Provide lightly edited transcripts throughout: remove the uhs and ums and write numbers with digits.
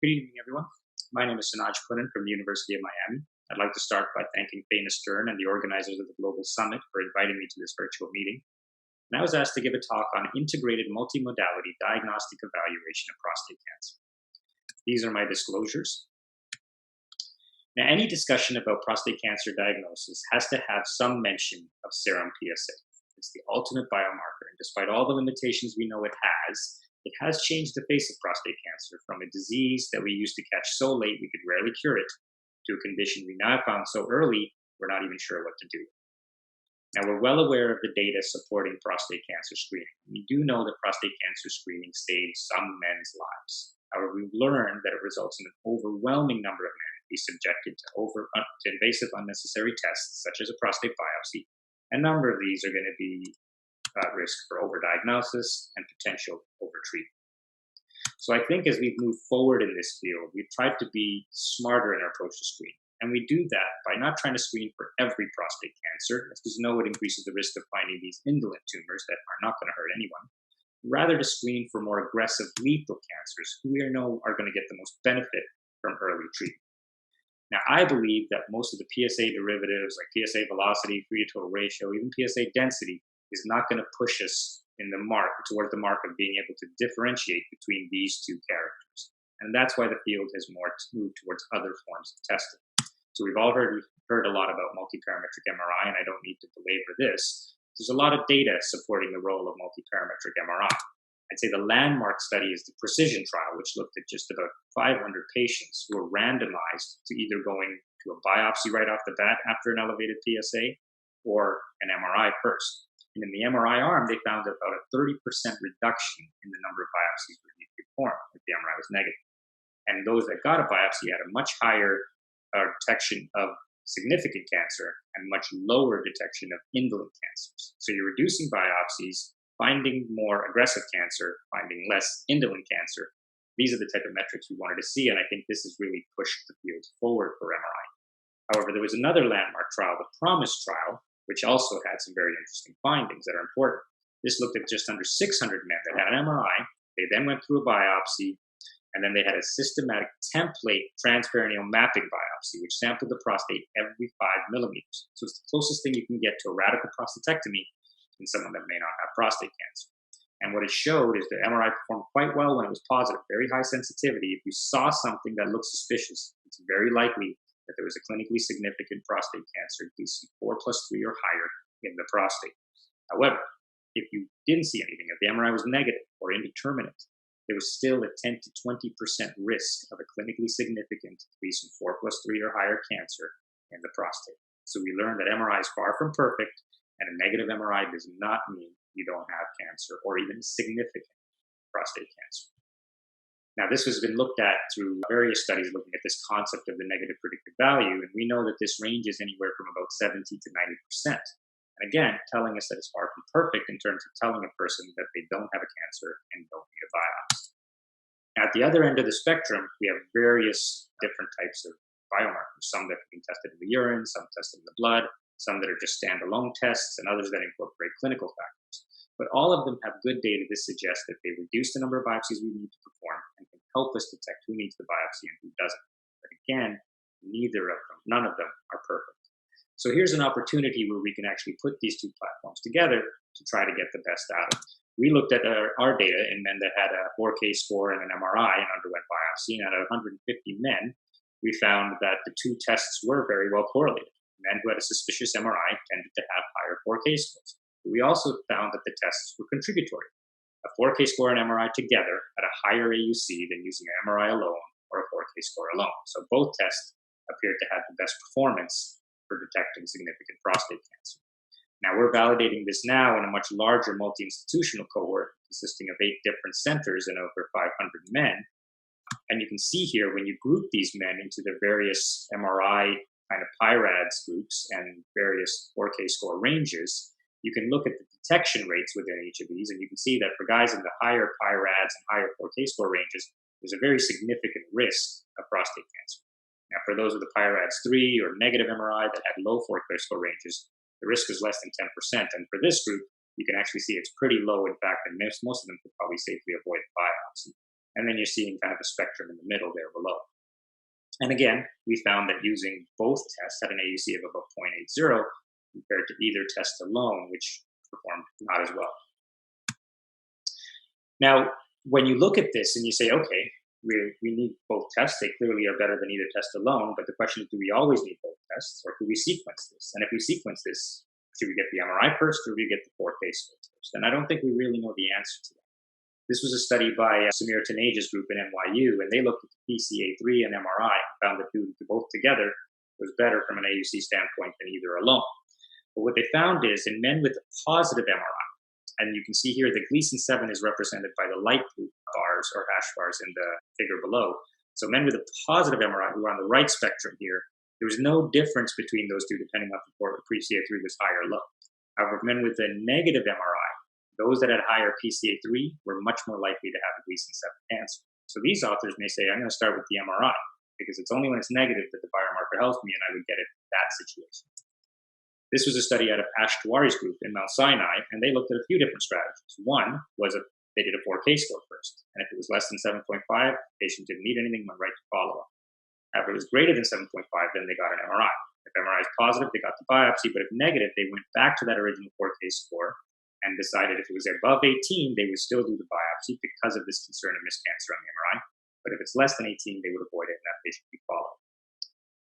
Good evening, everyone. My name is Sanoj Punnen from the University of Miami. I'd like to start by thanking Dana Stern and the organizers of the Global Summit for inviting me to this virtual meeting. And I was asked to give a talk on integrated multimodality diagnostic evaluation of prostate cancer. These are my disclosures. Now, any discussion about prostate cancer diagnosis has to have some mention of serum PSA. It's the ultimate biomarker, and despite all the limitations we know it has changed the face of prostate cancer from a disease that we used to catch so late we could rarely cure it to a condition we now found so early we're not even sure what to do. Now, we're well aware of the data supporting prostate cancer screening. We do know that prostate cancer screening saves some men's lives. However, we've learned that it results in an overwhelming number of men be subjected to invasive unnecessary tests, such as a prostate biopsy. A number of these are going to be at risk for overdiagnosis and potential overtreatment. So I think as we've moved forward in this field, we've tried to be smarter in our approach to screening. And we do that by not trying to screen for every prostate cancer, as we know it increases the risk of finding these indolent tumors that are not going to hurt anyone, rather to screen for more aggressive lethal cancers who we know are going to get the most benefit from early treatment. Now, I believe that most of the PSA derivatives like PSA velocity, free to total ratio, even PSA density is not going to push us towards the mark of being able to differentiate between these two characters. And that's why the field has moved towards other forms of testing. So we've all heard a lot about multiparametric MRI, and I don't need to belabor this. There's a lot of data supporting the role of multiparametric MRI. I'd say the landmark study is the Precision trial, which looked at just about 500 patients who were randomized to either going to a biopsy right off the bat after an elevated PSA or an MRI first. And in the MRI arm, they found about a 30% reduction in the number of biopsies that needed to be performed if the MRI was negative. And those that got a biopsy had a much higher detection of significant cancer and much lower detection of indolent cancers. So you're reducing biopsies, finding more aggressive cancer, finding less indolent cancer. These are the type of metrics we wanted to see, and I think this has really pushed the field forward for MRI. However, there was another landmark trial, the PROMIS trial, which also had some very interesting findings that are important. This looked at just under 600 men that had an MRI. They then went through a biopsy, and then they had a systematic template transperineal mapping biopsy, which sampled the prostate every 5 millimeters. So it's the closest thing you can get to a radical prostatectomy in someone that may not have prostate cancer. And what it showed is the MRI performed quite well when it was positive, very high sensitivity. If you saw something that looked suspicious, it's very likely that there was a clinically significant prostate cancer, DC 4+3 or higher in the prostate. However, if you didn't see anything, if the MRI was negative or indeterminate, there was still a 10 to 20% risk of a clinically significant DC 4+3 or higher cancer in the prostate. So we learned that MRI is far from perfect, and a negative MRI does not mean you don't have cancer or even significant prostate cancer. Now, this has been looked at through various studies looking at this concept of the negative predictive value, and we know that this ranges anywhere from about 70 to 90%. And again, telling us that it's far from perfect in terms of telling a person that they don't have a cancer and don't need a biopsy. Now, at the other end of the spectrum, we have various different types of biomarkers, some that have been tested in the urine, some tested in the blood, some that are just standalone tests, and others that incorporate clinical factors. But all of them have good data to suggest that they reduce the number of biopsies we need to perform and can help us detect who needs the biopsy and who doesn't. But again, none of them are perfect. So here's an opportunity where we can actually put these two platforms together to try to get the best out of it. We looked at our data in men that had a 4K score and an MRI and underwent biopsy, and out of 150 men, we found that the two tests were very well correlated. Men who had a suspicious MRI tended to have higher 4K scores. We also found that the tests were contributory. A 4K score and MRI together had a higher AUC than using an MRI alone or a 4K score alone. So both tests appeared to have the best performance for detecting significant prostate cancer. Now, we're validating this now in a much larger multi-institutional cohort consisting of 8 different centers and over 500 men. And you can see here when you group these men into the various MRI kind of PIRADS groups and various 4K score ranges, you can look at the detection rates within each of these, and you can see that for guys in the higher PIRADS and higher 4K score ranges, there's a very significant risk of prostate cancer. Now, for those with the PIRADS 3 or negative MRI that had low 4K score ranges, the risk is less than 10%. And for this group, you can actually see it's pretty low, in fact, and most of them could probably safely avoid biopsy. And then you're seeing kind of a spectrum in the middle there below. And again, we found that using both tests had an AUC of about 0.80 compared to either test alone, which performed not as well. Now, when you look at this and you say, okay, we need both tests, they clearly are better than either test alone, but the question is, do we always need both tests, or do we sequence this? And if we sequence this, should we get the MRI first, or do we get the 4K score first? And I don't think we really know the answer to that. This was a study by Samir Tanej's group at NYU, and they looked at the PCA3 and MRI and found that doing both together was better from an AUC standpoint than either alone. But what they found is in men with a positive MRI, and you can see here the Gleason 7 is represented by the light blue bars or hash bars in the figure below. So men with a positive MRI who are on the right spectrum here, there was no difference between those two depending on if the PCA3 was high or low. However, men with a negative MRI, those that had higher PCA3 were much more likely to have a Gleason 7 cancer. So these authors may say, I'm going to start with the MRI because it's only when it's negative that the biomarker helps me and I would get it in that situation. This was a study out of Ash Tewari's group in Mount Sinai, and they looked at a few different strategies. One was they did a 4K score first, and if it was less than 7.5, the patient didn't need anything, went right to follow-up. If it was greater than 7.5, then they got an MRI. If MRI is positive, they got the biopsy, but if negative, they went back to that original 4K score and decided if it was above 18, they would still do the biopsy because of this concern of missed cancer on the MRI. But if it's less than 18, they would avoid it and that patient would be followed.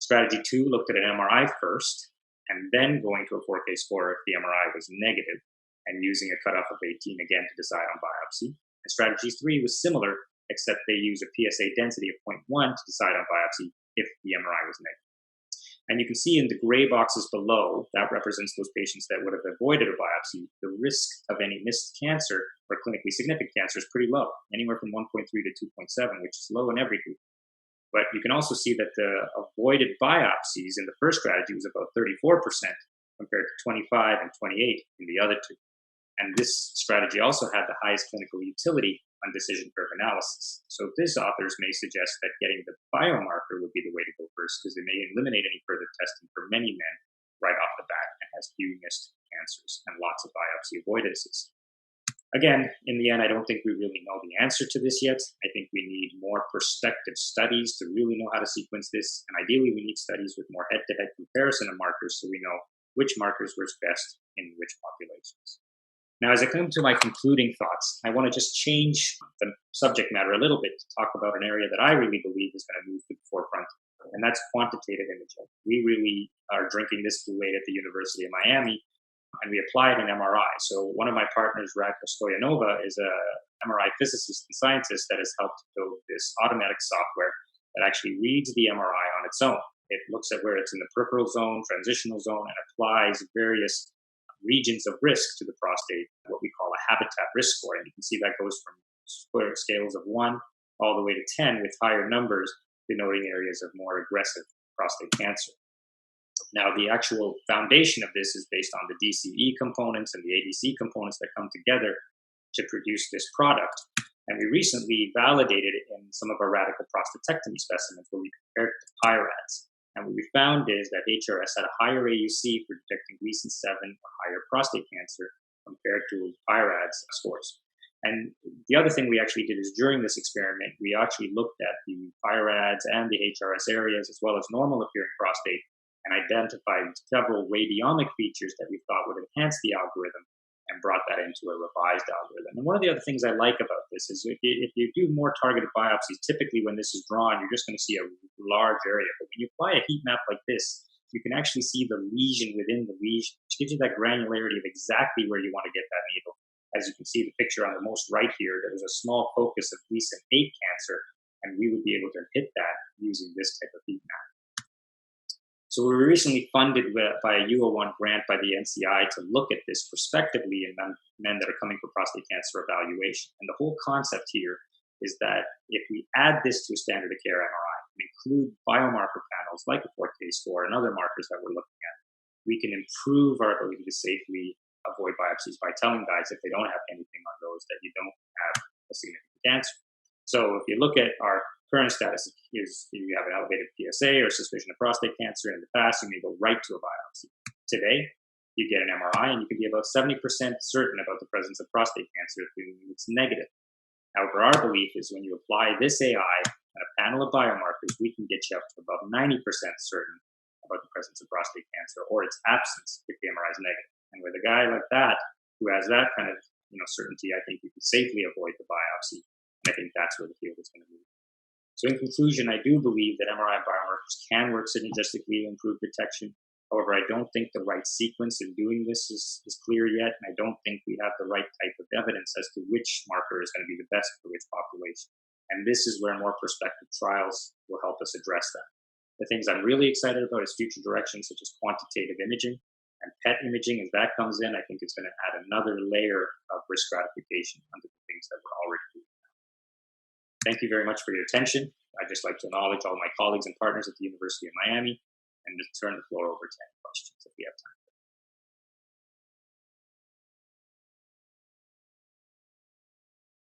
Strategy 2 looked at an MRI first and then going to a 4K score if the MRI was negative and using a cutoff of 18 again to decide on biopsy. And strategy 3 was similar, except they used a PSA density of 0.1 to decide on biopsy if the MRI was negative. And you can see in the gray boxes below, that represents those patients that would have avoided a biopsy. The risk of any missed cancer or clinically significant cancer is pretty low, anywhere from 1.3 to 2.7, which is low in every group. But you can also see that the avoided biopsies in the first strategy was about 34% compared to 25 and 28 in the other two. And this strategy also had the highest clinical utility on decision curve analysis. So these authors may suggest that getting the biomarker would be the way to go first because it may eliminate any further testing for many men right off the bat and has few missed cancers and lots of biopsy avoidances. Again, in the end, I don't think we really know the answer to this yet. I think we need more prospective studies to really know how to sequence this. And ideally, we need studies with more head-to-head comparison of markers so we know which markers work best in which populations. Now, as I come to my concluding thoughts, I want to just change the subject matter a little bit to talk about an area that I really believe is going to move to the forefront, and that's quantitative imaging. We really are drinking this Kool-Aid at the University of Miami, and we apply it in MRI. So one of my partners, Radko Stoyanova, is a MRI physicist and scientist that has helped build this automatic software that actually reads the MRI on its own. It looks at where it's in the peripheral zone, transitional zone, and applies various regions of risk to the prostate, what we call a habitat risk score. And you can see that goes from scales of 1 all the way to 10 with higher numbers denoting areas of more aggressive prostate cancer. Now, the actual foundation of this is based on the DCE components and the ADC components that come together to produce this product. And we recently validated it in some of our radical prostatectomy specimens where we compared it to PIRADS. And what we found is that HRS had a higher AUC for detecting Gleason 7 or higher prostate cancer compared to PIRADS scores. And the other thing we actually did is during this experiment, we actually looked at the PIRADS and the HRS areas as well as normal appearing prostate and identified several radiomic features that we thought would enhance the algorithm and brought that into a revised algorithm. And one of the other things I like about this is if you do more targeted biopsies, typically when this is drawn, you're just going to see a large area. But when you apply a heat map like this, you can actually see the lesion within the lesion, which gives you that granularity of exactly where you want to get that needle. As you can see the picture on the most right here, there was a small focus of Gleason 8 cancer, and we would be able to hit that using this type of heat map. So we were recently funded by a UO1 grant by the NCI to look at this prospectively in men that are coming for prostate cancer evaluation. And the whole concept here is that if we add this to a standard of care MRI and include biomarker panels like a 4K score and other markers that we're looking at, we can improve our ability to safely avoid biopsies by telling guys if they don't have anything on those that you don't have a significant cancer. So if you look at our current status is you have an elevated PSA or suspicion of prostate cancer. In the past, you may go right to a biopsy. Today, you get an MRI and you can be about 70% certain about the presence of prostate cancer if it's negative. However, our belief is when you apply this AI and a panel of biomarkers, we can get you up to above 90% certain about the presence of prostate cancer or its absence if the MRI is negative. And with a guy like that, who has that kind of certainty, I think we could safely avoid the biopsy. And I think that's where the field is going to move. So in conclusion, I do believe that MRI and biomarkers can work synergistically to improve detection. However, I don't think the right sequence in doing this is clear yet, and I don't think we have the right type of evidence as to which marker is going to be the best for which population. And this is where more prospective trials will help us address that. The things I'm really excited about is future directions such as quantitative imaging and PET imaging. As that comes in, I think it's going to add another layer of risk stratification under the things that we're already doing. Thank you very much for your attention. I'd just like to acknowledge all my colleagues and partners at the University of Miami and just turn the floor over to any questions if we have time.